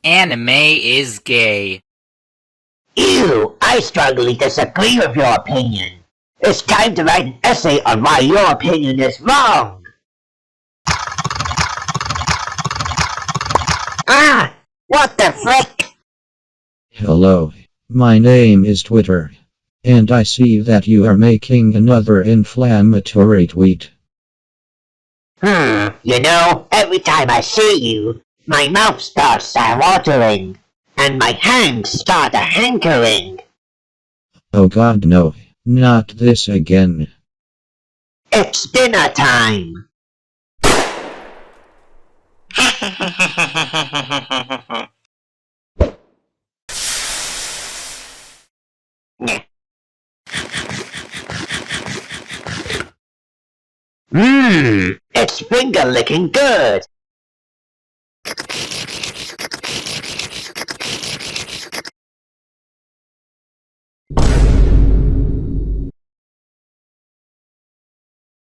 Anime is gay. Ew, I strongly disagree with your opinion. It's time to write an essay on why your opinion is wrong. Ah! What the frick? Hello, my name is Twitter, and I see that you are making another inflammatory tweet. Every time I see you, my mouth starts watering, and my hands start hankering. Oh god no, not this again. It's dinner time. It's finger licking good.